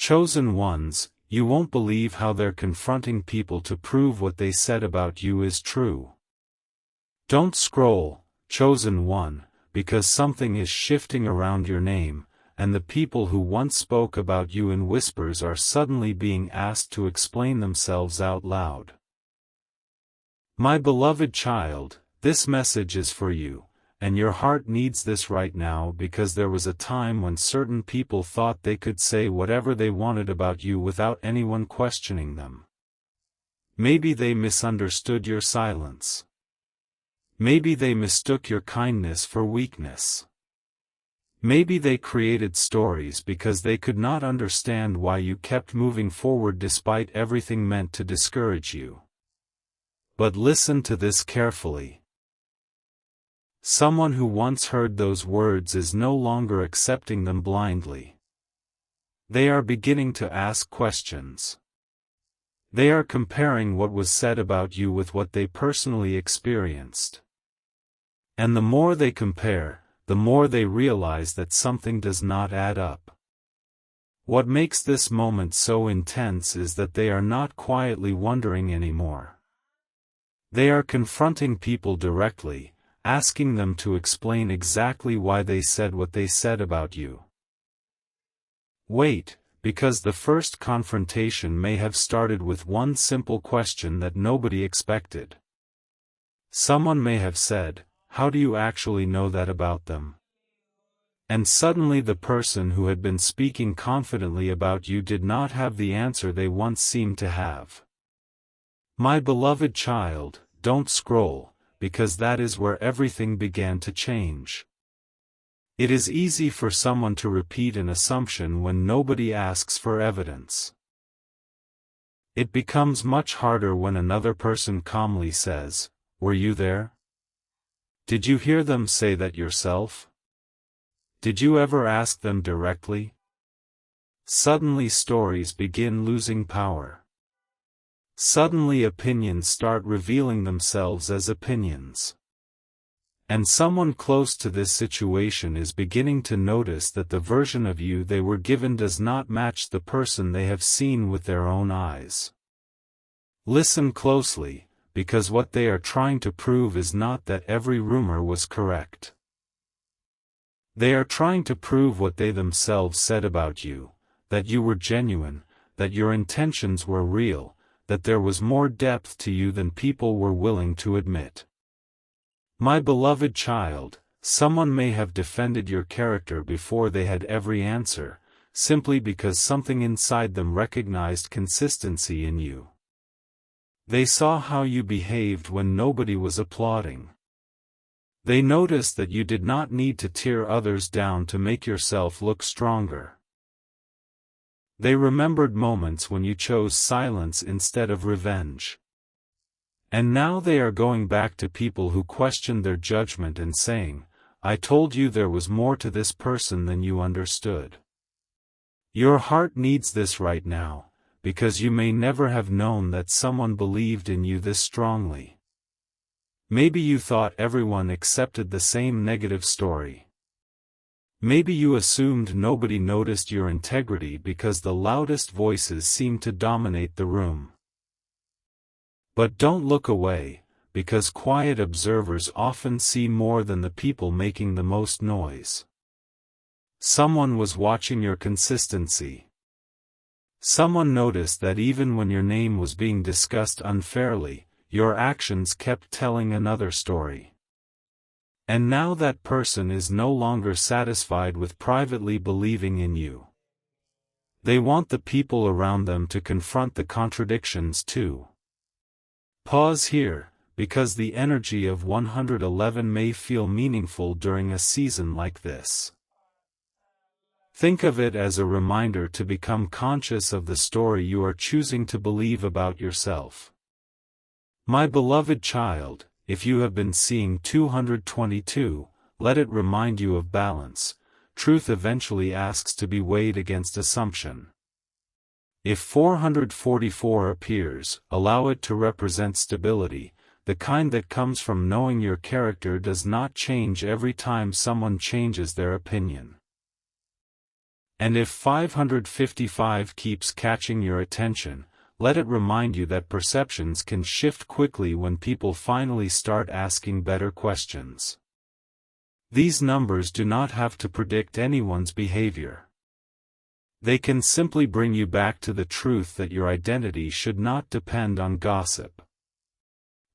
Chosen ones, you won't believe how they're confronting people to prove what they said about you is true. Don't scroll, chosen one, because something is shifting around your name, and the people who once spoke about you in whispers are suddenly being asked to explain themselves out loud. My beloved child, this message is for you, and your heart needs this right now because there was a time when certain people thought they could say whatever they wanted about you without anyone questioning them. Maybe they misunderstood your silence. Maybe they mistook your kindness for weakness. Maybe they created stories because they could not understand why you kept moving forward despite everything meant to discourage you. But listen to this carefully. Someone who once heard those words is no longer accepting them blindly. They are beginning to ask questions. They are comparing what was said about you with what they personally experienced. And the more they compare, the more they realize that something does not add up. What makes this moment so intense is that they are not quietly wondering anymore. They are confronting people directly, asking them to explain exactly why they said what they said about you. Wait, because the first confrontation may have started with one simple question that nobody expected. Someone may have said, "How do you actually know that about them?" And suddenly the person who had been speaking confidently about you did not have the answer they once seemed to have. My beloved child, don't scroll, because that is where everything began to change. It is easy for someone to repeat an assumption when nobody asks for evidence. It becomes much harder when another person calmly says, "Were you there? Did you hear them say that yourself? Did you ever ask them directly?" Suddenly stories begin losing power. Suddenly opinions start revealing themselves as opinions. And someone close to this situation is beginning to notice that the version of you they were given does not match the person they have seen with their own eyes. Listen closely, because what they are trying to prove is not that every rumor was correct. They are trying to prove what they themselves said about you, that you were genuine, that your intentions were real, that there was more depth to you than people were willing to admit. My beloved child, someone may have defended your character before they had every answer, simply because something inside them recognized consistency in you. They saw how you behaved when nobody was applauding. They noticed that you did not need to tear others down to make yourself look stronger. They remembered moments when you chose silence instead of revenge. And now they are going back to people who questioned their judgment and saying, "I told you there was more to this person than you understood." Your heart needs this right now, because you may never have known that someone believed in you this strongly. Maybe you thought everyone accepted the same negative story. Maybe you assumed nobody noticed your integrity because the loudest voices seemed to dominate the room. But don't look away, because quiet observers often see more than the people making the most noise. Someone was watching your consistency. Someone noticed that even when your name was being discussed unfairly, your actions kept telling another story. And now that person is no longer satisfied with privately believing in you. They want the people around them to confront the contradictions too. Pause here, because the energy of 111 may feel meaningful during a season like this. Think of it as a reminder to become conscious of the story you are choosing to believe about yourself. My beloved child, if you have been seeing 222, let it remind you of balance. Truth eventually asks to be weighed against assumption. If 444 appears, allow it to represent stability, the kind that comes from knowing your character does not change every time someone changes their opinion. And if 555 keeps catching your attention, let it remind you that perceptions can shift quickly when people finally start asking better questions. These numbers do not have to predict anyone's behavior. They can simply bring you back to the truth that your identity should not depend on gossip.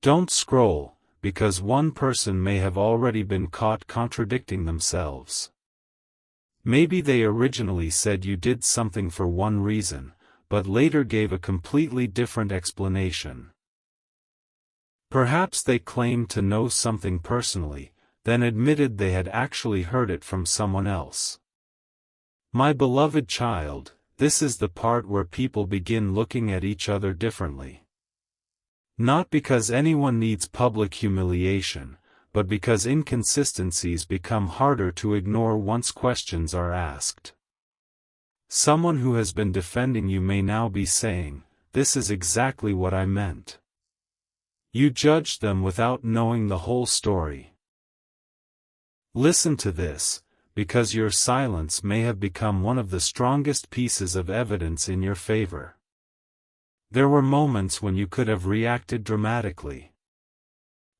Don't scroll, because one person may have already been caught contradicting themselves. Maybe they originally said you did something for one reason, but later gave a completely different explanation. Perhaps they claimed to know something personally, then admitted they had actually heard it from someone else. My beloved child, this is the part where people begin looking at each other differently. Not because anyone needs public humiliation, but because inconsistencies become harder to ignore once questions are asked. Someone who has been defending you may now be saying, "This is exactly what I meant." You judged them without knowing the whole story. Listen to this, because your silence may have become one of the strongest pieces of evidence in your favor. There were moments when you could have reacted dramatically.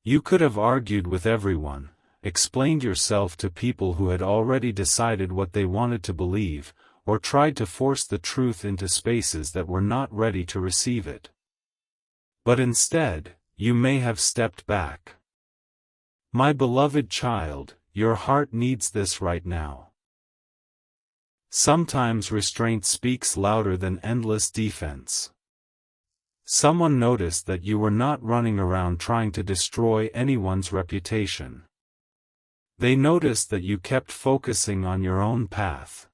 You could have argued with everyone, explained yourself to people who had already decided what they wanted to believe, or tried to force the truth into spaces that were not ready to receive it. But instead, you may have stepped back. My beloved child, your heart needs this right now. Sometimes restraint speaks louder than endless defense. Someone noticed that you were not running around trying to destroy anyone's reputation. They noticed that you kept focusing on your own path.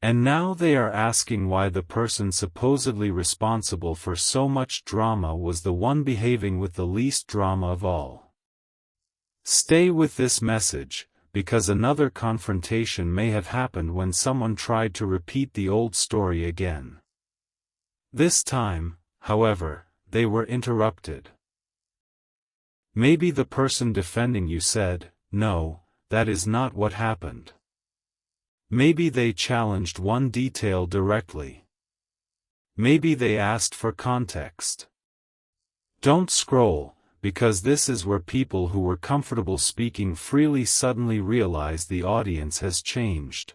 And now they are asking why the person supposedly responsible for so much drama was the one behaving with the least drama of all. Stay with this message, because another confrontation may have happened when someone tried to repeat the old story again. This time, however, they were interrupted. Maybe the person defending you said, "No, that is not what happened." Maybe they challenged one detail directly. Maybe they asked for context. Don't scroll, because this is where people who were comfortable speaking freely suddenly realize the audience has changed.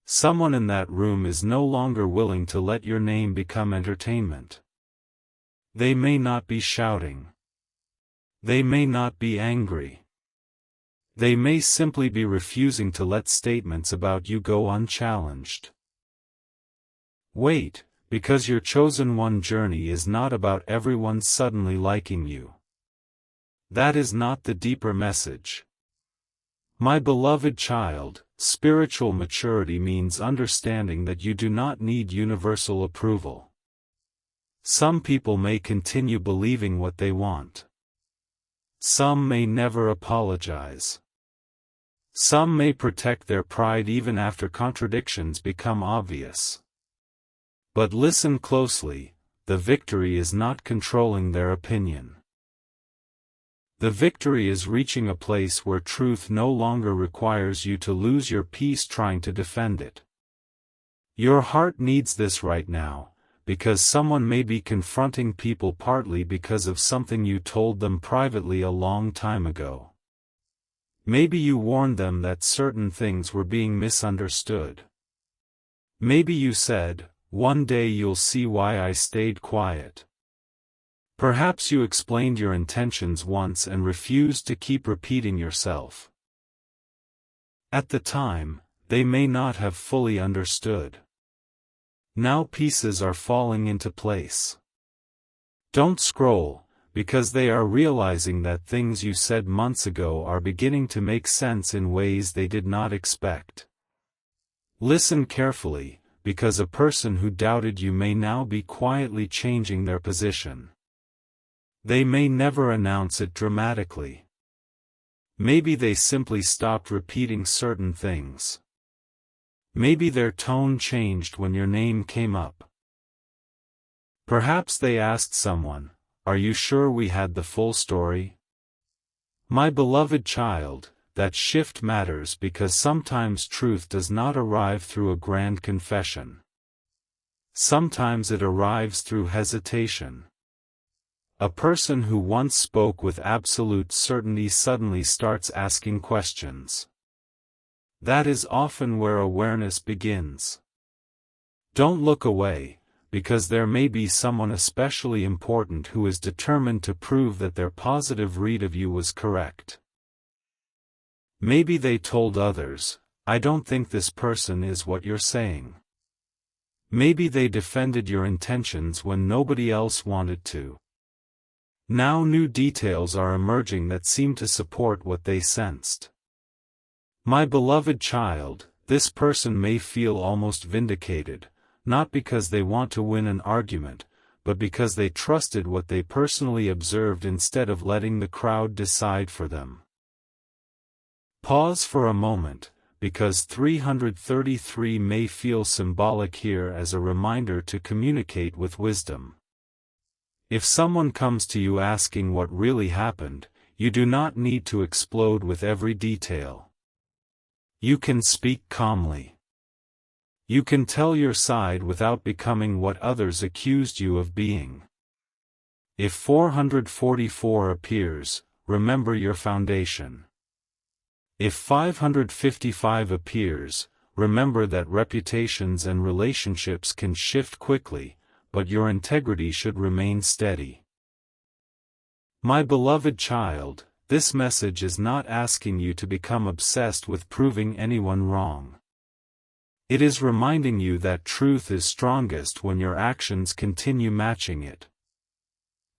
Someone in that room is no longer willing to let your name become entertainment. They may not be shouting. They may not be angry. They may simply be refusing to let statements about you go unchallenged. Wait, because your chosen one journey is not about everyone suddenly liking you. That is not the deeper message. My beloved child, spiritual maturity means understanding that you do not need universal approval. Some people may continue believing what they want. Some may never apologize. Some may protect their pride even after contradictions become obvious. But listen closely, the victory is not controlling their opinion. The victory is reaching a place where truth no longer requires you to lose your peace trying to defend it. Your heart needs this right now, because someone may be confronting people partly because of something you told them privately a long time ago. Maybe you warned them that certain things were being misunderstood. Maybe you said, "One day you'll see why I stayed quiet." Perhaps you explained your intentions once and refused to keep repeating yourself. At the time, they may not have fully understood. Now pieces are falling into place. Don't scroll, because they are realizing that things you said months ago are beginning to make sense in ways they did not expect. Listen carefully, because a person who doubted you may now be quietly changing their position. They may never announce it dramatically. Maybe they simply stopped repeating certain things. Maybe their tone changed when your name came up. Perhaps they asked someone, "Are you sure we had the full story?" My beloved child, that shift matters because sometimes truth does not arrive through a grand confession. Sometimes it arrives through hesitation. A person who once spoke with absolute certainty suddenly starts asking questions. That is often where awareness begins. Don't look away, because there may be someone especially important who is determined to prove that their positive read of you was correct. Maybe they told others, "I don't think this person is what you're saying." Maybe they defended your intentions when nobody else wanted to. Now new details are emerging that seem to support what they sensed. My beloved child, this person may feel almost vindicated, not because they want to win an argument, but because they trusted what they personally observed instead of letting the crowd decide for them. Pause for a moment, because 333 may feel symbolic here as a reminder to communicate with wisdom. If someone comes to you asking what really happened, you do not need to explode with every detail. You can speak calmly. You can tell your side without becoming what others accused you of being. If 444 appears, remember your foundation. If 555 appears, remember that reputations and relationships can shift quickly, but your integrity should remain steady. My beloved child, this message is not asking you to become obsessed with proving anyone wrong. It is reminding you that truth is strongest when your actions continue matching it.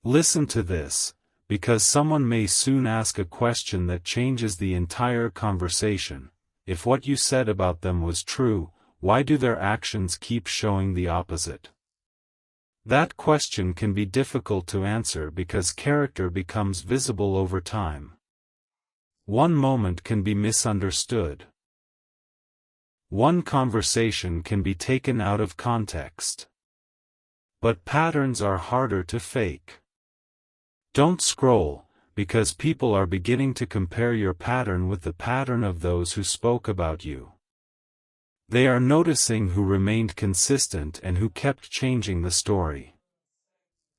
Listen to this, because someone may soon ask a question that changes the entire conversation. If what you said about them was true, why do their actions keep showing the opposite? That question can be difficult to answer because character becomes visible over time. One moment can be misunderstood. One conversation can be taken out of context. But patterns are harder to fake. Don't scroll, because people are beginning to compare your pattern with the pattern of those who spoke about you. They are noticing who remained consistent and who kept changing the story.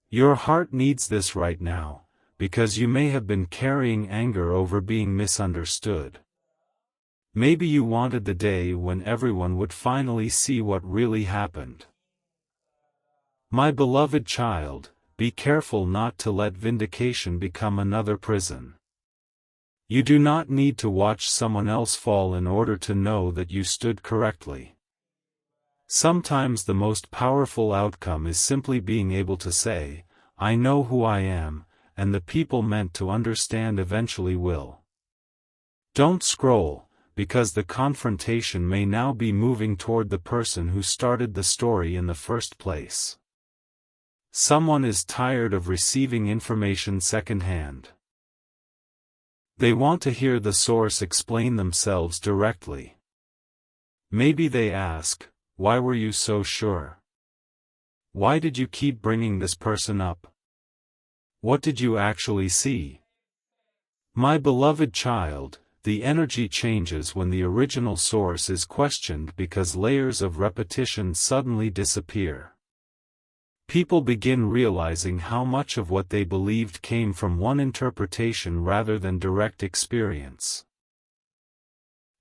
Your heart needs this right now, because you may have been carrying anger over being misunderstood. Maybe you wanted the day when everyone would finally see what really happened. My beloved child, be careful not to let vindication become another prison. You do not need to watch someone else fall in order to know that you stood correctly. Sometimes the most powerful outcome is simply being able to say, "I know who I am," and the people meant to understand eventually will. Don't scroll, because the confrontation may now be moving toward the person who started the story in the first place. Someone is tired of receiving information secondhand. They want to hear the source explain themselves directly. Maybe they ask, "Why were you so sure? Why did you keep bringing this person up? What did you actually see?" My beloved child, the energy changes when the original source is questioned because layers of repetition suddenly disappear. People begin realizing how much of what they believed came from one interpretation rather than direct experience.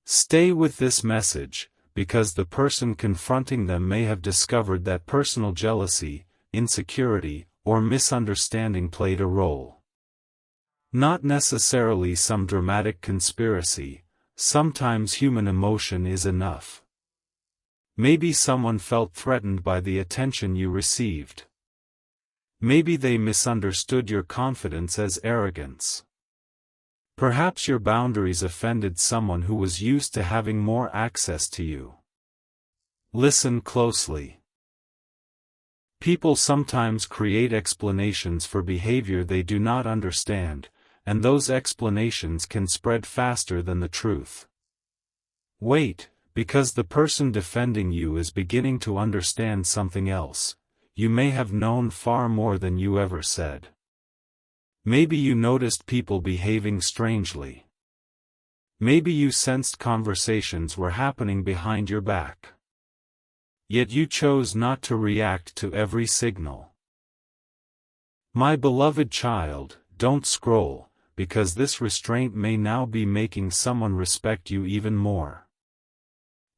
Stay with this message, because the person confronting them may have discovered that personal jealousy, insecurity, or misunderstanding played a role. Not necessarily some dramatic conspiracy, sometimes human emotion is enough. Maybe someone felt threatened by the attention you received. Maybe they misunderstood your confidence as arrogance. Perhaps your boundaries offended someone who was used to having more access to you. Listen closely. People sometimes create explanations for behavior they do not understand, and those explanations can spread faster than the truth. Wait, because the person defending you is beginning to understand something else. You may have known far more than you ever said. Maybe you noticed people behaving strangely. Maybe you sensed conversations were happening behind your back. Yet you chose not to react to every signal. My beloved child, don't scroll, because this restraint may now be making someone respect you even more.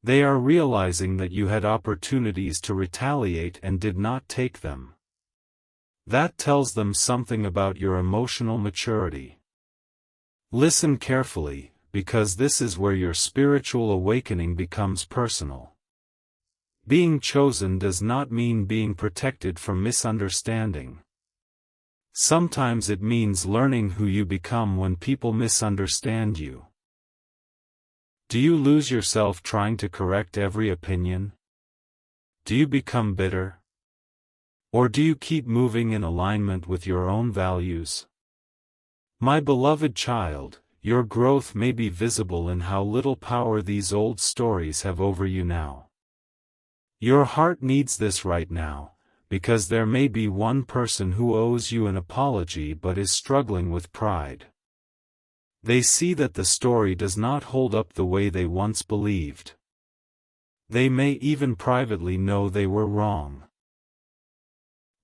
They are realizing that you had opportunities to retaliate and did not take them. That tells them something about your emotional maturity. Listen carefully, because this is where your spiritual awakening becomes personal. Being chosen does not mean being protected from misunderstanding. Sometimes it means learning who you become when people misunderstand you. Do you lose yourself trying to correct every opinion? Do you become bitter? Or do you keep moving in alignment with your own values? My beloved child, your growth may be visible in how little power these old stories have over you now. Your heart needs this right now, because there may be one person who owes you an apology but is struggling with pride. They see that the story does not hold up the way they once believed. They may even privately know they were wrong.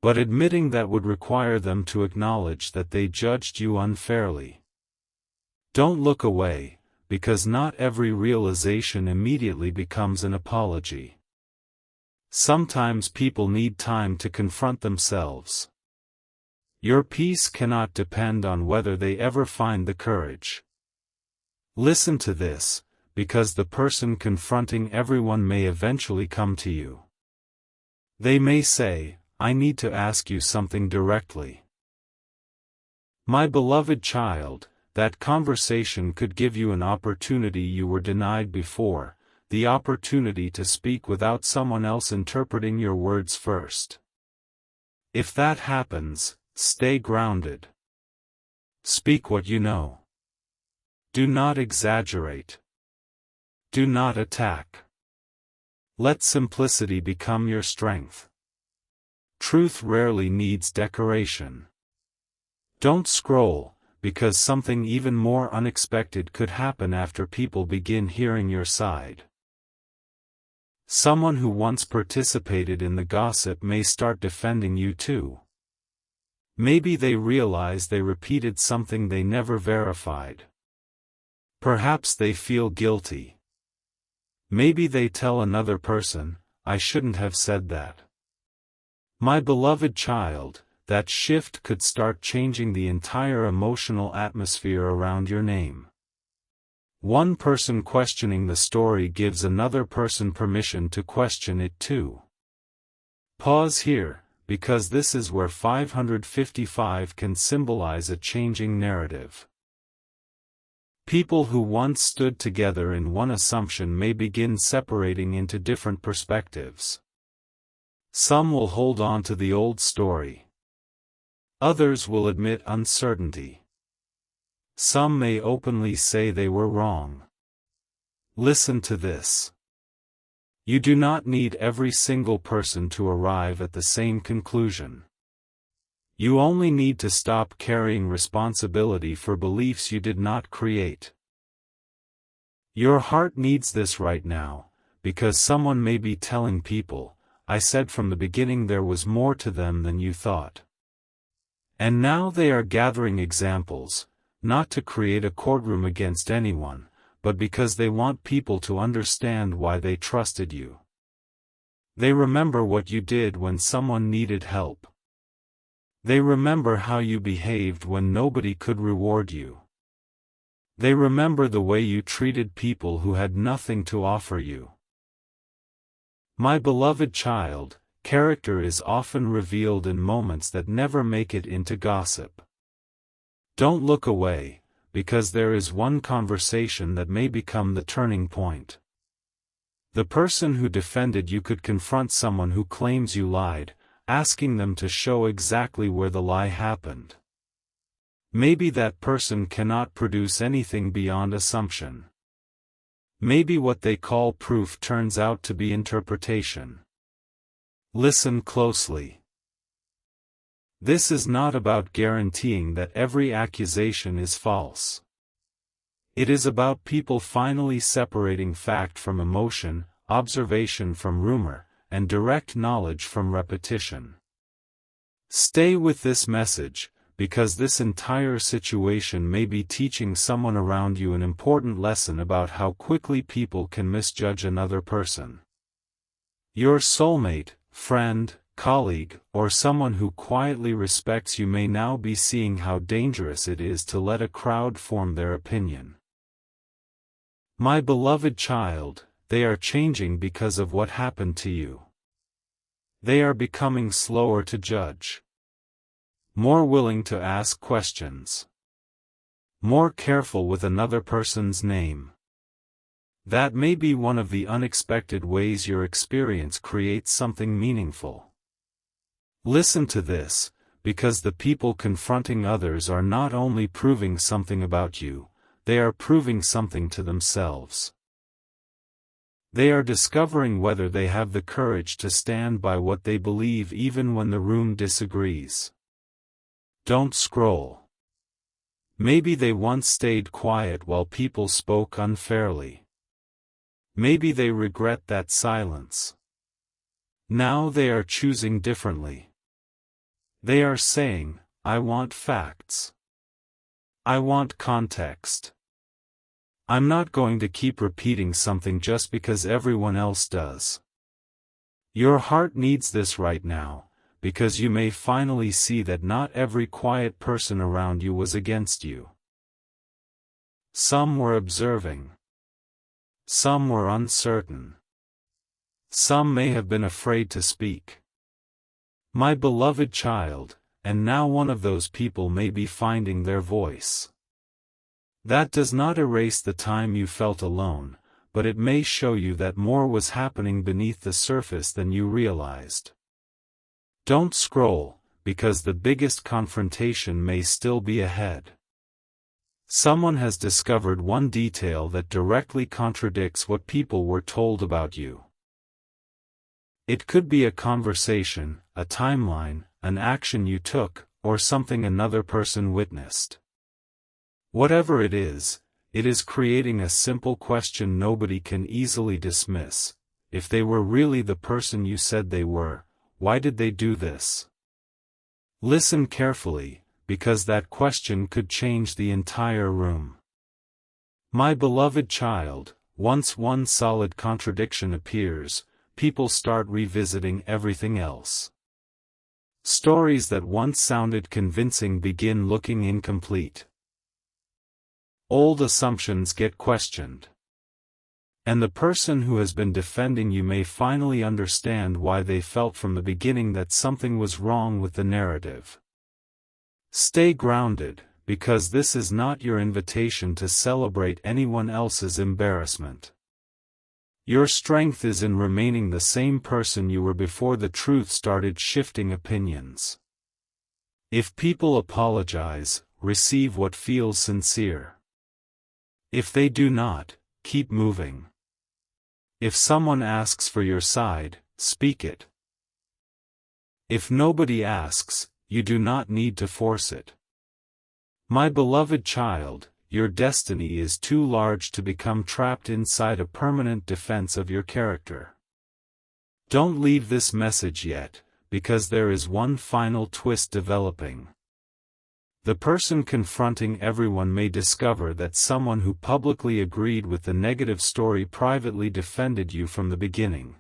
But admitting that would require them to acknowledge that they judged you unfairly. Don't look away, because not every realization immediately becomes an apology. Sometimes people need time to confront themselves. Your peace cannot depend on whether they ever find the courage. Listen to this, because the person confronting everyone may eventually come to you. They may say, I need to ask you something directly. My beloved child, that conversation could give you an opportunity you were denied before. The opportunity to speak without someone else interpreting your words first. If that happens, stay grounded. Speak what you know. Do not exaggerate. Do not attack. Let simplicity become your strength. Truth rarely needs decoration. Don't scroll, because something even more unexpected could happen after people begin hearing your side. Someone who once participated in the gossip may start defending you too. Maybe they realize they repeated something they never verified. Perhaps they feel guilty. Maybe they tell another person, I shouldn't have said that. My beloved child, that shift could start changing the entire emotional atmosphere around your name. One person questioning the story gives another person permission to question it too. Pause here, because this is where 555 can symbolize a changing narrative. People who once stood together in one assumption may begin separating into different perspectives. Some will hold on to the old story. Others will admit uncertainty. Some may openly say they were wrong. Listen to this. You do not need every single person to arrive at the same conclusion. You only need to stop carrying responsibility for beliefs you did not create. Your heart needs this right now, because someone may be telling people, I said from the beginning there was more to them than you thought. And now they are gathering examples, not to create a courtroom against anyone, but because they want people to understand why they trusted you. They remember what you did when someone needed help. They remember how you behaved when nobody could reward you. They remember the way you treated people who had nothing to offer you. My beloved child, character is often revealed in moments that never make it into gossip. Don't look away, because there is one conversation that may become the turning point. The person who defended you could confront someone who claims you lied, asking them to show exactly where the lie happened. Maybe that person cannot produce anything beyond assumption. Maybe what they call proof turns out to be interpretation. Listen closely. This is not about guaranteeing that every accusation is false. It is about people finally separating fact from emotion, observation from rumor, and direct knowledge from repetition. Stay with this message, because this entire situation may be teaching someone around you an important lesson about how quickly people can misjudge another person. Your soulmate, friend, colleague, or someone who quietly respects you may now be seeing how dangerous it is to let a crowd form their opinion. My beloved child, they are changing because of what happened to you. They are becoming slower to judge, more willing to ask questions, more careful with another person's name. That may be one of the unexpected ways your experience creates something meaningful. Listen to this, because the people confronting others are not only proving something about you, they are proving something to themselves. They are discovering whether they have the courage to stand by what they believe even when the room disagrees. Don't scroll. Maybe they once stayed quiet while people spoke unfairly. Maybe they regret that silence. Now they are choosing differently. They are saying, I want facts. I want context. I'm not going to keep repeating something just because everyone else does. Your heart needs this right now, because you may finally see that not every quiet person around you was against you. Some were observing. Some were uncertain. Some may have been afraid to speak. My beloved child, and now one of those people may be finding their voice. That does not erase the time you felt alone, but it may show you that more was happening beneath the surface than you realized. Don't scroll, because the biggest confrontation may still be ahead. Someone has discovered one detail that directly contradicts what people were told about you. It could be a conversation, a timeline, an action you took, or something another person witnessed. Whatever it is creating a simple question nobody can easily dismiss. If they were really the person you said they were, why did they do this? Listen carefully, because that question could change the entire room. My beloved child, once one solid contradiction appears, people start revisiting everything else. Stories that once sounded convincing begin looking incomplete. Old assumptions get questioned. And the person who has been defending you may finally understand why they felt from the beginning that something was wrong with the narrative. Stay grounded, because this is not your invitation to celebrate anyone else's embarrassment. Your strength is in remaining the same person you were before the truth started shifting opinions. If people apologize, receive what feels sincere. If they do not, keep moving. If someone asks for your side, speak it. If nobody asks, you do not need to force it. My beloved child, your destiny is too large to become trapped inside a permanent defense of your character. Don't leave this message yet, because there is one final twist developing. The person confronting everyone may discover that someone who publicly agreed with the negative story privately defended you from the beginning.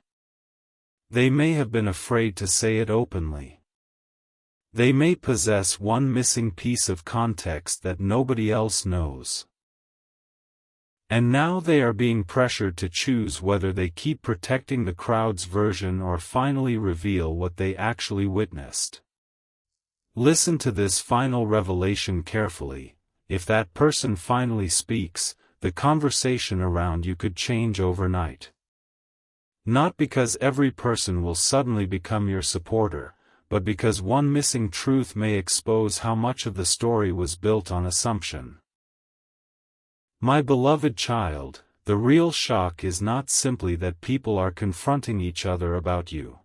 They may have been afraid to say it openly. They may possess one missing piece of context that nobody else knows. And now they are being pressured to choose whether they keep protecting the crowd's version or finally reveal what they actually witnessed. Listen to this final revelation carefully. If that person finally speaks, the conversation around you could change overnight. Not because every person will suddenly become your supporter, but because one missing truth may expose how much of the story was built on assumption. My beloved child, the real shock is not simply that people are confronting each other about you.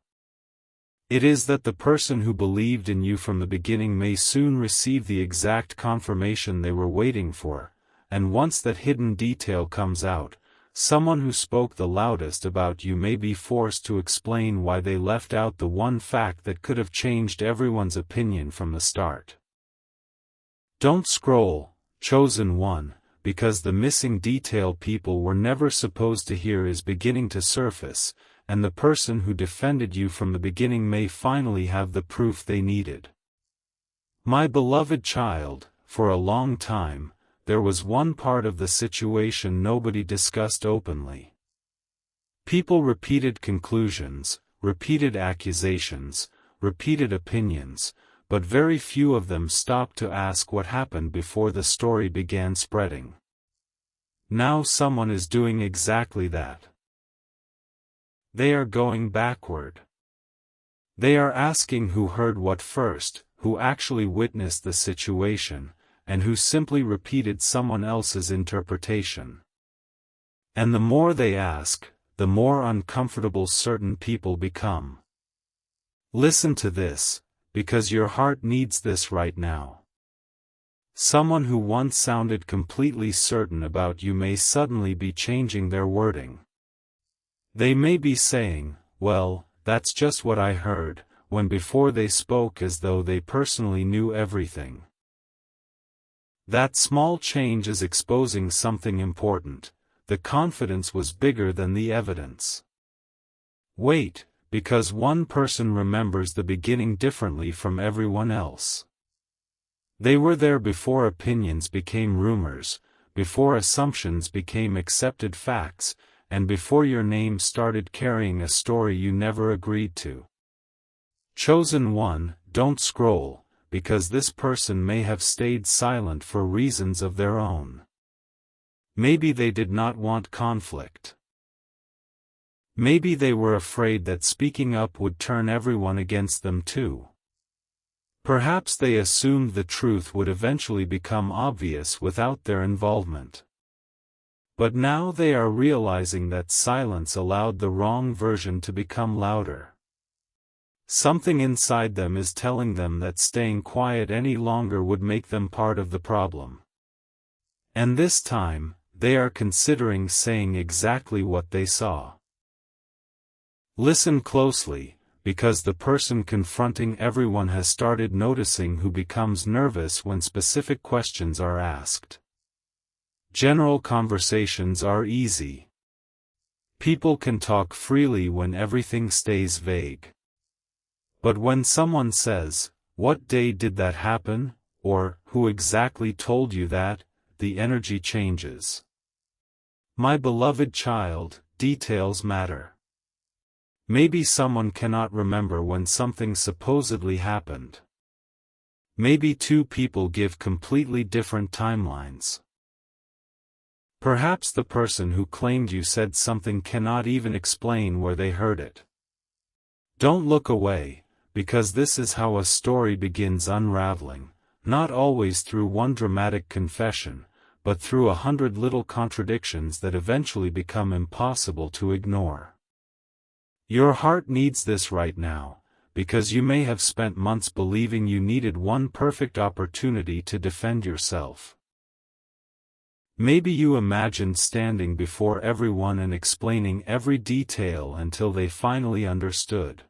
It is that the person who believed in you from the beginning may soon receive the exact confirmation they were waiting for, and once that hidden detail comes out, someone who spoke the loudest about you may be forced to explain why they left out the one fact that could have changed everyone's opinion from the start. Don't scroll, chosen one, because the missing detail people were never supposed to hear is beginning to surface, and the person who defended you from the beginning may finally have the proof they needed. My beloved child, for a long time, there was one part of the situation nobody discussed openly. People repeated conclusions, repeated accusations, repeated opinions, but very few of them stopped to ask what happened before the story began spreading. Now someone is doing exactly that. They are going backward. They are asking who heard what first, who actually witnessed the situation, and who simply repeated someone else's interpretation. And the more they ask, the more uncomfortable certain people become. Listen to this, because your heart needs this right now. Someone who once sounded completely certain about you may suddenly be changing their wording. They may be saying, "Well, that's just what I heard," when before they spoke as though they personally knew everything. That small change is exposing something important. The confidence was bigger than the evidence. Wait, because one person remembers the beginning differently from everyone else. They were there before opinions became rumors, before assumptions became accepted facts, and before your name started carrying a story you never agreed to. Chosen one, don't scroll, because this person may have stayed silent for reasons of their own. Maybe they did not want conflict. Maybe they were afraid that speaking up would turn everyone against them too. Perhaps they assumed the truth would eventually become obvious without their involvement. But now they are realizing that silence allowed the wrong version to become louder. Something inside them is telling them that staying quiet any longer would make them part of the problem. And this time, they are considering saying exactly what they saw. Listen closely, because the person confronting everyone has started noticing who becomes nervous when specific questions are asked. General conversations are easy. People can talk freely when everything stays vague. But when someone says, "What day did that happen?" or "Who exactly told you that?" the energy changes. My beloved child, details matter. Maybe someone cannot remember when something supposedly happened. Maybe two people give completely different timelines. Perhaps the person who claimed you said something cannot even explain where they heard it. Don't look away, because this is how a story begins unraveling, not always through one dramatic confession, but through 100 little contradictions that eventually become impossible to ignore. Your heart needs this right now, because you may have spent months believing you needed one perfect opportunity to defend yourself. Maybe you imagined standing before everyone and explaining every detail until they finally understood.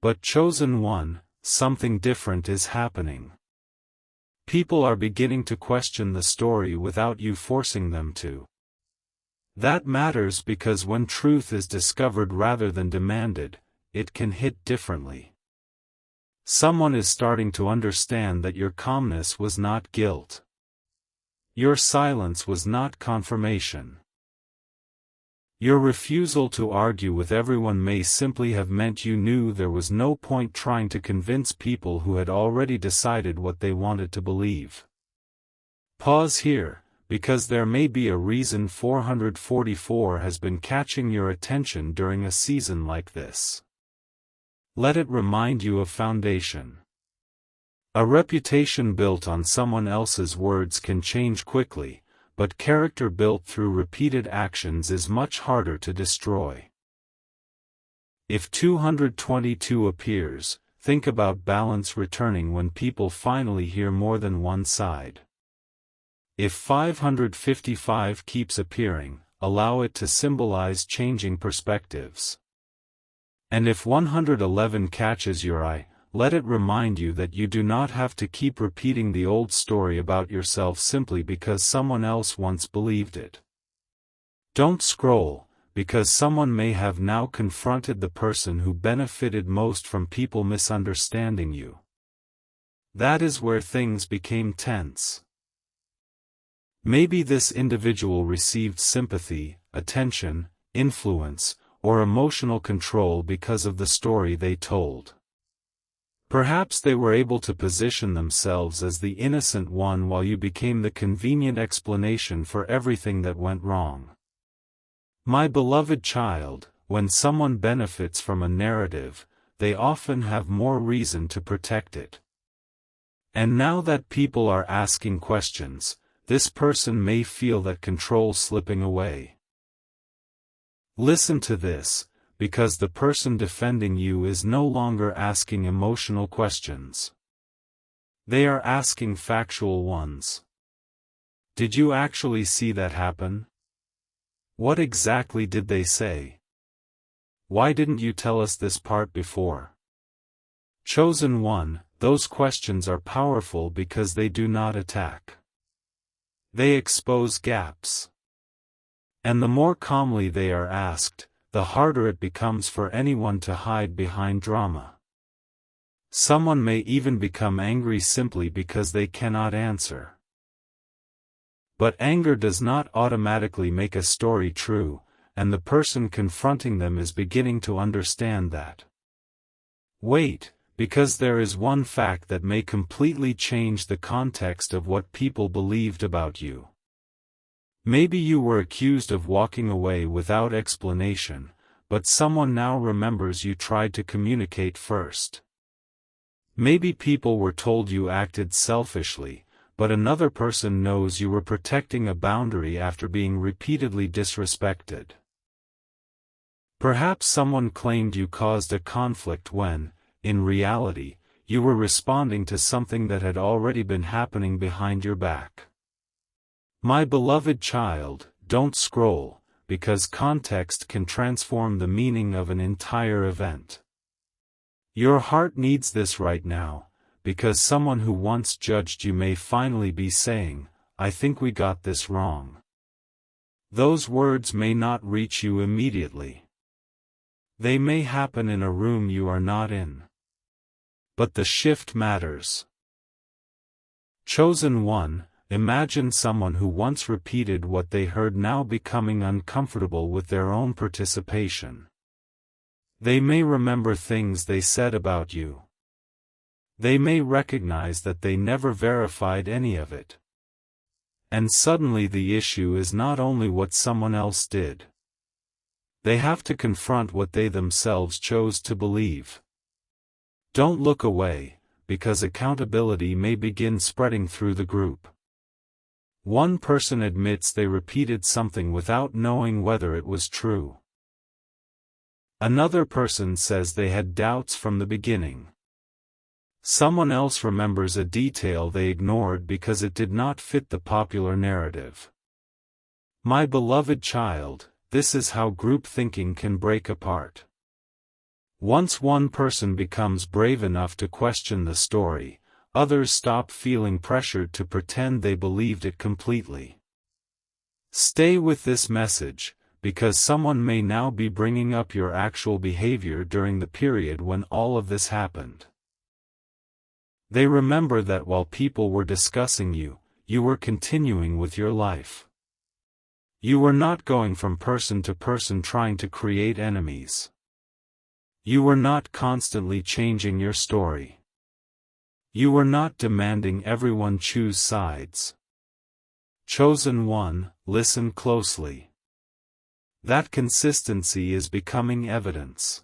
But chosen one, something different is happening. People are beginning to question the story without you forcing them to. That matters because when truth is discovered rather than demanded, it can hit differently. Someone is starting to understand that your calmness was not guilt. Your silence was not confirmation. Your refusal to argue with everyone may simply have meant you knew there was no point trying to convince people who had already decided what they wanted to believe. Pause here, because there may be a reason 444 has been catching your attention during a season like this. Let it remind you of foundation. A reputation built on someone else's words can change quickly, but character built through repeated actions is much harder to destroy. If 222 appears, think about balance returning when people finally hear more than one side. If 555 keeps appearing, allow it to symbolize changing perspectives. And if 111 catches your eye, let it remind you that you do not have to keep repeating the old story about yourself simply because someone else once believed it. Don't scroll, because someone may have now confronted the person who benefited most from people misunderstanding you. That is where things became tense. Maybe this individual received sympathy, attention, influence, or emotional control because of the story they told. Perhaps they were able to position themselves as the innocent one while you became the convenient explanation for everything that went wrong. My beloved child, when someone benefits from a narrative, they often have more reason to protect it. And now that people are asking questions, this person may feel that control slipping away. Listen to this, because the person defending you is no longer asking emotional questions. They are asking factual ones. Did you actually see that happen? What exactly did they say? Why didn't you tell us this part before? Chosen one, those questions are powerful because they do not attack. They expose gaps. And the more calmly they are asked, the harder it becomes for anyone to hide behind drama. Someone may even become angry simply because they cannot answer. But anger does not automatically make a story true, and the person confronting them is beginning to understand that. Wait, because there is one fact that may completely change the context of what people believed about you. Maybe you were accused of walking away without explanation, but someone now remembers you tried to communicate first. Maybe people were told you acted selfishly, but another person knows you were protecting a boundary after being repeatedly disrespected. Perhaps someone claimed you caused a conflict when, in reality, you were responding to something that had already been happening behind your back. My beloved child, don't scroll, because context can transform the meaning of an entire event. Your heart needs this right now, because someone who once judged you may finally be saying, "I think we got this wrong." Those words may not reach you immediately. They may happen in a room you are not in. But the shift matters. Chosen one, imagine someone who once repeated what they heard now becoming uncomfortable with their own participation. They may remember things they said about you. They may recognize that they never verified any of it. And suddenly the issue is not only what someone else did. They have to confront what they themselves chose to believe. Don't look away, because accountability may begin spreading through the group. One person admits they repeated something without knowing whether it was true. Another person says they had doubts from the beginning. Someone else remembers a detail they ignored because it did not fit the popular narrative. My beloved child, this is how group thinking can break apart. Once one person becomes brave enough to question the story, others stop feeling pressured to pretend they believed it completely. Stay with this message, because someone may now be bringing up your actual behavior during the period when all of this happened. They remember that while people were discussing you, you were continuing with your life. You were not going from person to person trying to create enemies. You were not constantly changing your story. You were not demanding everyone choose sides. Chosen one, listen closely. That consistency is becoming evidence.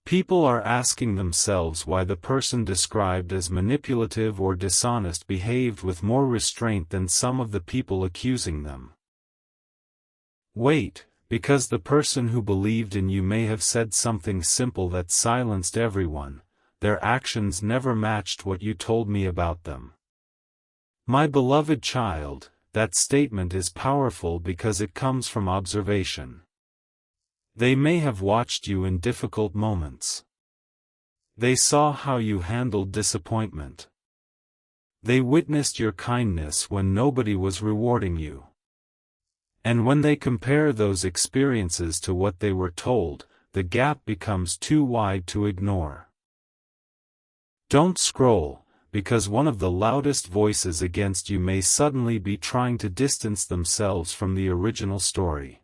People are asking themselves why the person described as manipulative or dishonest behaved with more restraint than some of the people accusing them. Wait, because the person who believed in you may have said something simple that silenced everyone. Their actions never matched what you told me about them. My beloved child, that statement is powerful because it comes from observation. They may have watched you in difficult moments. They saw how you handled disappointment. They witnessed your kindness when nobody was rewarding you. And when they compare those experiences to what they were told, the gap becomes too wide to ignore. Don't scroll, because one of the loudest voices against you may suddenly be trying to distance themselves from the original story.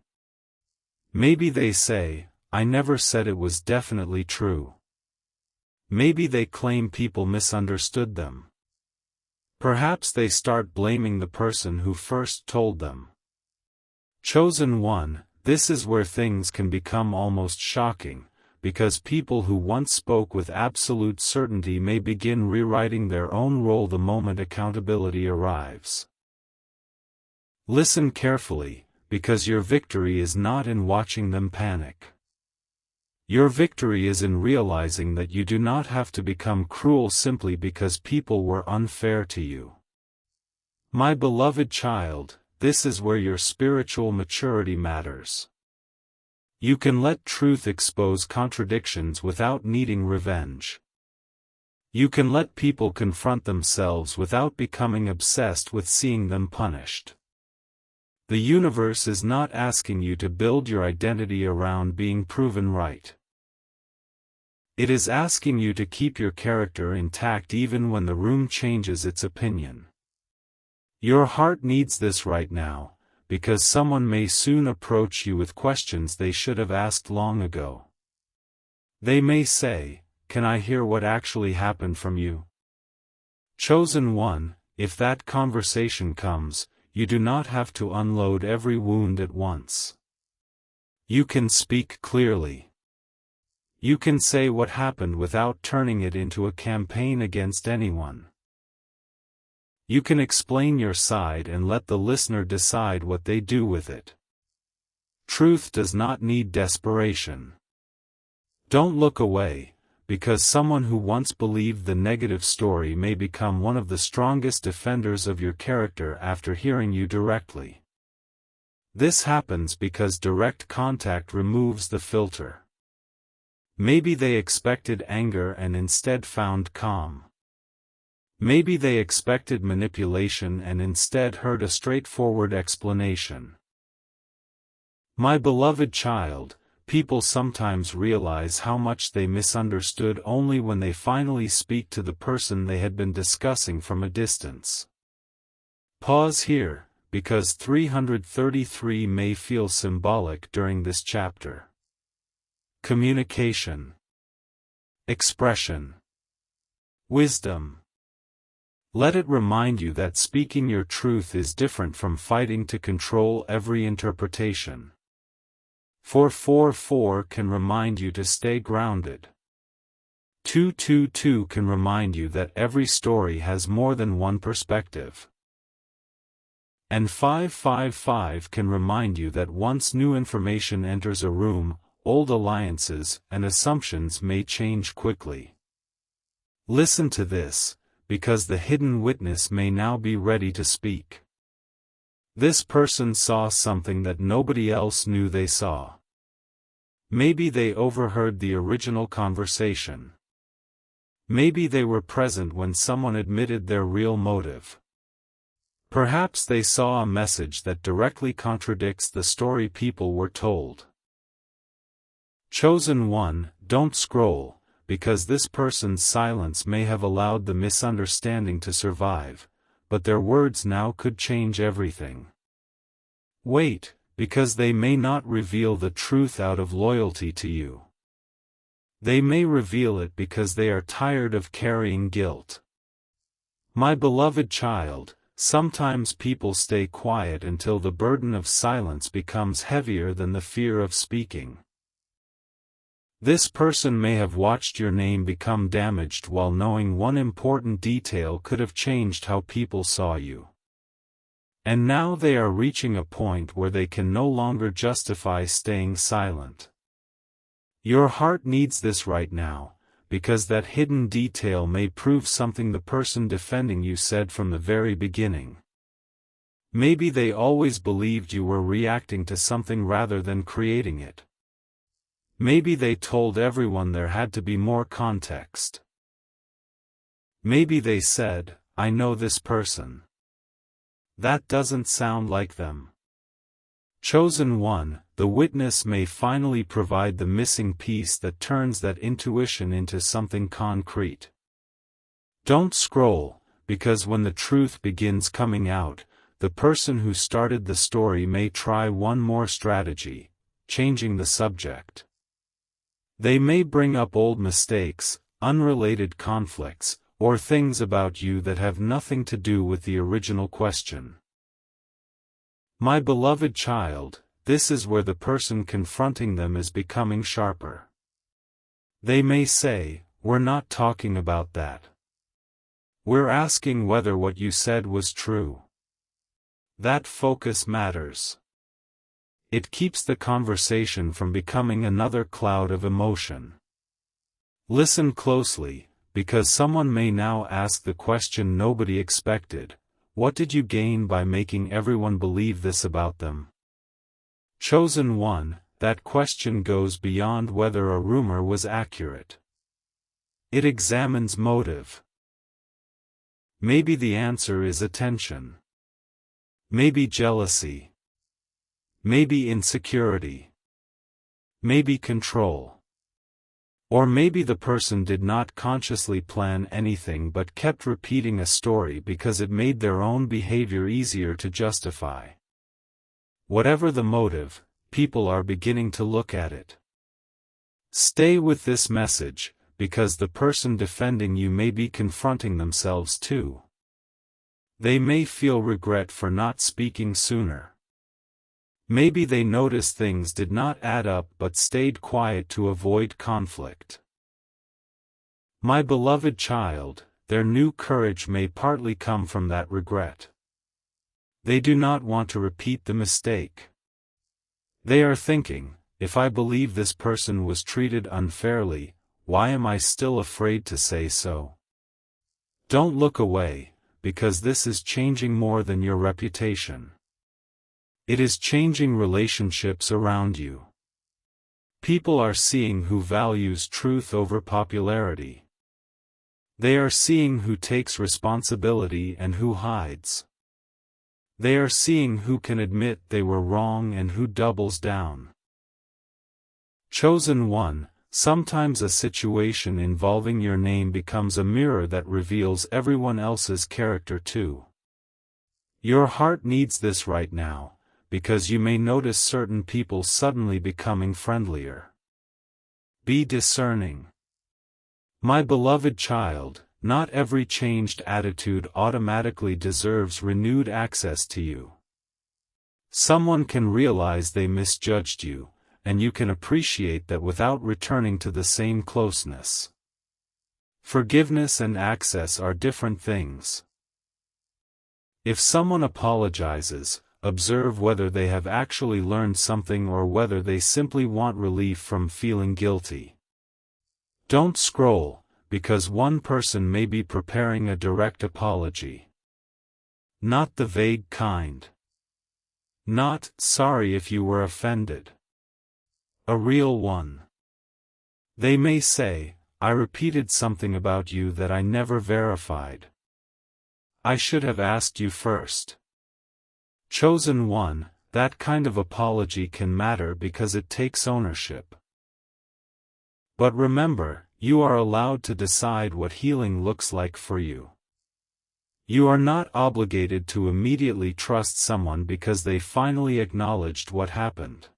Maybe they say, "I never said it was definitely true." Maybe they claim people misunderstood them. Perhaps they start blaming the person who first told them. Chosen one, this is where things can become almost shocking, because people who once spoke with absolute certainty may begin rewriting their own role the moment accountability arrives. Listen carefully, because your victory is not in watching them panic. Your victory is in realizing that you do not have to become cruel simply because people were unfair to you. My beloved child, this is where your spiritual maturity matters. You can let truth expose contradictions without needing revenge. You can let people confront themselves without becoming obsessed with seeing them punished. The universe is not asking you to build your identity around being proven right. It is asking you to keep your character intact even when the room changes its opinion. Your heart needs this right now, because someone may soon approach you with questions they should have asked long ago. They may say, "Can I hear what actually happened from you?" Chosen one, if that conversation comes, you do not have to unload every wound at once. You can speak clearly. You can say what happened without turning it into a campaign against anyone. You can explain your side and let the listener decide what they do with it. Truth does not need desperation. Don't look away, because someone who once believed the negative story may become one of the strongest defenders of your character after hearing you directly. This happens because direct contact removes the filter. Maybe they expected anger and instead found calm. Maybe they expected manipulation and instead heard a straightforward explanation. My beloved child, people sometimes realize how much they misunderstood only when they finally speak to the person they had been discussing from a distance. Pause here, because 333 may feel symbolic during this chapter. Communication. Expression. Wisdom. Let it remind you that speaking your truth is different from fighting to control every interpretation. 444 can remind you to stay grounded. 222 can remind you that every story has more than one perspective. And 555 can remind you that once new information enters a room, old alliances and assumptions may change quickly. Listen to this, because the hidden witness may now be ready to speak. This person saw something that nobody else knew they saw. Maybe they overheard the original conversation. Maybe they were present when someone admitted their real motive. Perhaps they saw a message that directly contradicts the story people were told. Chosen one, don't scroll, because this person's silence may have allowed the misunderstanding to survive, but their words now could change everything. Wait, because they may not reveal the truth out of loyalty to you. They may reveal it because they are tired of carrying guilt. My beloved child, sometimes people stay quiet until the burden of silence becomes heavier than the fear of speaking. This person may have watched your name become damaged while knowing one important detail could have changed how people saw you. And now they are reaching a point where they can no longer justify staying silent. Your heart needs this right now, because that hidden detail may prove something the person defending you said from the very beginning. Maybe they always believed you were reacting to something rather than creating it. Maybe they told everyone there had to be more context. Maybe they said, "I know this person. That doesn't sound like them." Chosen one, the witness may finally provide the missing piece that turns that intuition into something concrete. Don't scroll, because when the truth begins coming out, the person who started the story may try one more strategy, changing the subject. They may bring up old mistakes, unrelated conflicts, or things about you that have nothing to do with the original question. My beloved child, this is where the person confronting them is becoming sharper. They may say, "We're not talking about that. We're asking whether what you said was true." That focus matters. It keeps the conversation from becoming another cloud of emotion. Listen closely, because someone may now ask the question nobody expected: what did you gain by making everyone believe this about them? Chosen one, that question goes beyond whether a rumor was accurate. It examines motive. Maybe the answer is attention. Maybe jealousy. Maybe insecurity. Maybe control. Or maybe the person did not consciously plan anything but kept repeating a story because it made their own behavior easier to justify. Whatever the motive, people are beginning to look at it. Stay with this message, because the person defending you may be confronting themselves too. They may feel regret for not speaking sooner. Maybe they noticed things did not add up but stayed quiet to avoid conflict. My beloved child, their new courage may partly come from that regret. They do not want to repeat the mistake. They are thinking, "If I believe this person was treated unfairly, why am I still afraid to say so?" Don't look away, because this is changing more than your reputation. It is changing relationships around you. People are seeing who values truth over popularity. They are seeing who takes responsibility and who hides. They are seeing who can admit they were wrong and who doubles down. Chosen one, sometimes a situation involving your name becomes a mirror that reveals everyone else's character too. Your heart needs this right now, because you may notice certain people suddenly becoming friendlier. Be discerning. My beloved child, not every changed attitude automatically deserves renewed access to you. Someone can realize they misjudged you, and you can appreciate that without returning to the same closeness. Forgiveness and access are different things. If someone apologizes, observe whether they have actually learned something or whether they simply want relief from feeling guilty. Don't scroll, because one person may be preparing a direct apology. Not the vague kind. Not, "Sorry if you were offended." A real one. They may say, "I repeated something about you that I never verified. I should have asked you first." Chosen one, that kind of apology can matter because it takes ownership. But remember, you are allowed to decide what healing looks like for you. You are not obligated to immediately trust someone because they finally acknowledged what happened.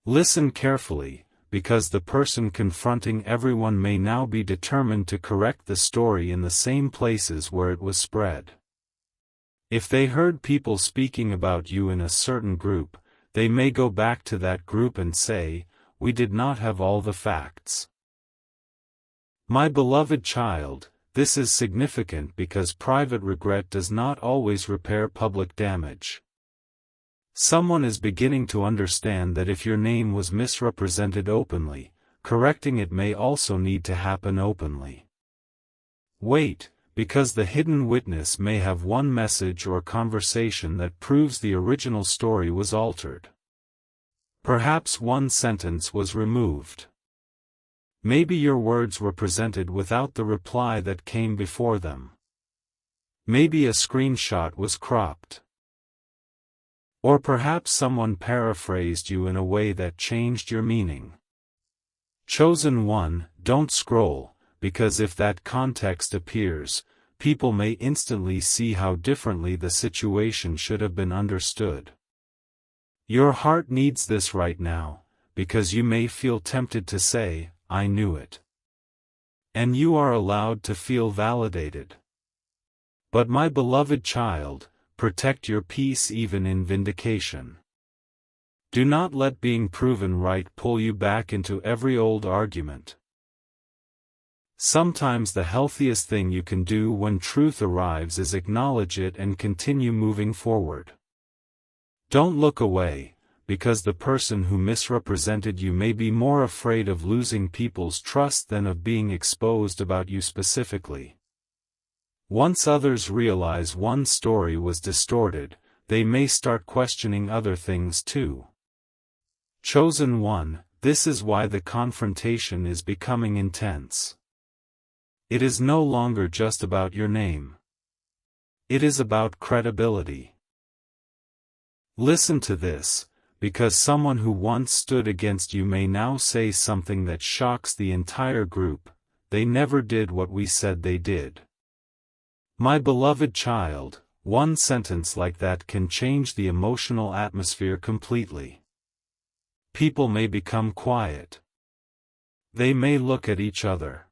Listen carefully, because the person confronting everyone may now be determined to correct the story in the same places where it was spread. If they heard people speaking about you in a certain group, they may go back to that group and say, "We did not have all the facts." My beloved child, this is significant because private regret does not always repair public damage. Someone is beginning to understand that if your name was misrepresented openly, correcting it may also need to happen openly. Wait, because the hidden witness may have one message or conversation that proves the original story was altered. Perhaps one sentence was removed. Maybe your words were presented without the reply that came before them. Maybe a screenshot was cropped. Or perhaps someone paraphrased you in a way that changed your meaning. Chosen one, don't scroll, because if that context appears, people may instantly see how differently the situation should have been understood. Your heart needs this right now, because you may feel tempted to say, I knew it. And you are allowed to feel validated. But my beloved child, protect your peace even in vindication. Do not let being proven right pull you back into every old argument. Sometimes the healthiest thing you can do when truth arrives is acknowledge it and continue moving forward. Don't look away, because the person who misrepresented you may be more afraid of losing people's trust than of being exposed about you specifically. Once others realize one story was distorted, they may start questioning other things too. Chosen one, this is why the confrontation is becoming intense. It is no longer just about your name. It is about credibility. Listen to this, because someone who once stood against you may now say something that shocks the entire group. They never did what we said they did. My beloved child, one sentence like that can change the emotional atmosphere completely. People may become quiet. They may look at each other.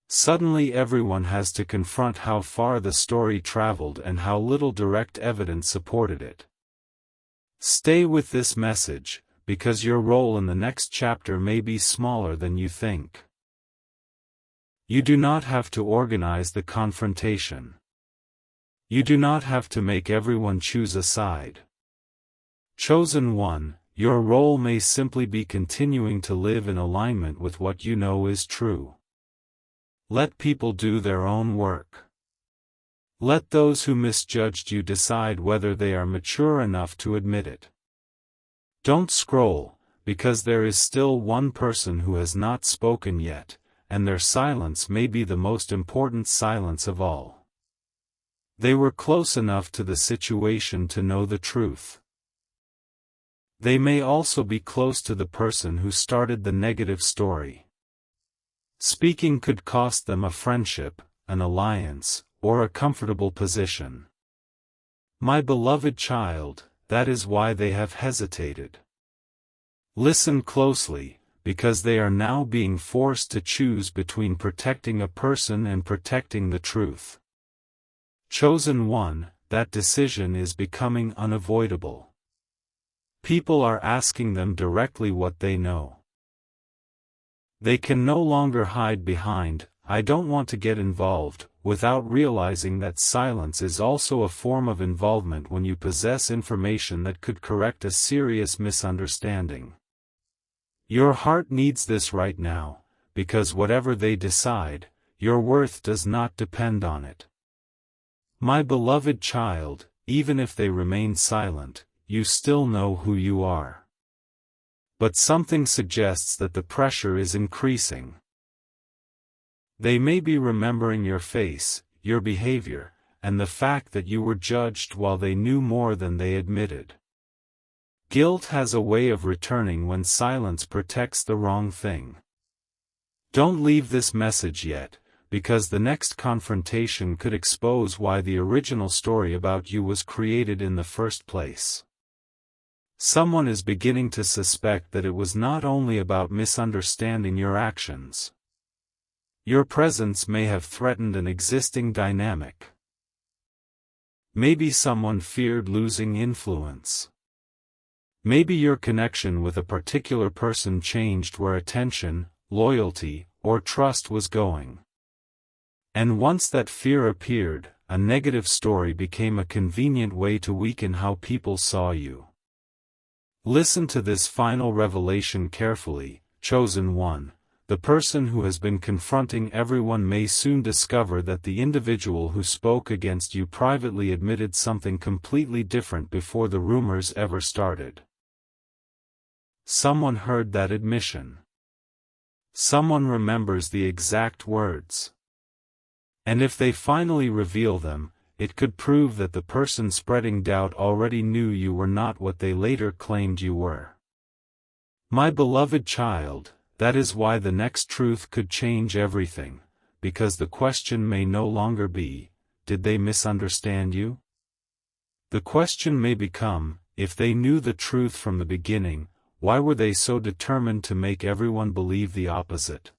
Suddenly everyone has to confront how far the story traveled and how little direct evidence supported it. Stay with this message, because your role in the next chapter may be smaller than you think. You do not have to organize the confrontation. You do not have to make everyone choose a side. Chosen one, your role may simply be continuing to live in alignment with what you know is true. Let people do their own work. Let those who misjudged you decide whether they are mature enough to admit it. Don't scroll, because there is still one person who has not spoken yet, and their silence may be the most important silence of all. They were close enough to the situation to know the truth. They may also be close to the person who started the negative story. Speaking could cost them a friendship, an alliance, or a comfortable position. My beloved child, that is why they have hesitated. Listen closely, because they are now being forced to choose between protecting a person and protecting the truth. Chosen one, that decision is becoming unavoidable. People are asking them directly what they know. They can no longer hide behind, I don't want to get involved, without realizing that silence is also a form of involvement when you possess information that could correct a serious misunderstanding. Your heart needs this right now, because whatever they decide, your worth does not depend on it. My beloved child, even if they remain silent, you still know who you are. But something suggests that the pressure is increasing. They may be remembering your face, your behavior, and the fact that you were judged while they knew more than they admitted. Guilt has a way of returning when silence protects the wrong thing. Don't leave this message yet, because the next confrontation could expose why the original story about you was created in the first place. Someone is beginning to suspect that it was not only about misunderstanding your actions. Your presence may have threatened an existing dynamic. Maybe someone feared losing influence. Maybe your connection with a particular person changed where attention, loyalty, or trust was going. And once that fear appeared, a negative story became a convenient way to weaken how people saw you. Listen to this final revelation carefully, chosen one. The person who has been confronting everyone may soon discover that the individual who spoke against you privately admitted something completely different before the rumors ever started. Someone heard that admission. Someone remembers the exact words. And if they finally reveal them, it could prove that the person spreading doubt already knew you were not what they later claimed you were. My beloved child, that is why the next truth could change everything, because the question may no longer be, did they misunderstand you? The question may become, if they knew the truth from the beginning, why were they so determined to make everyone believe the opposite?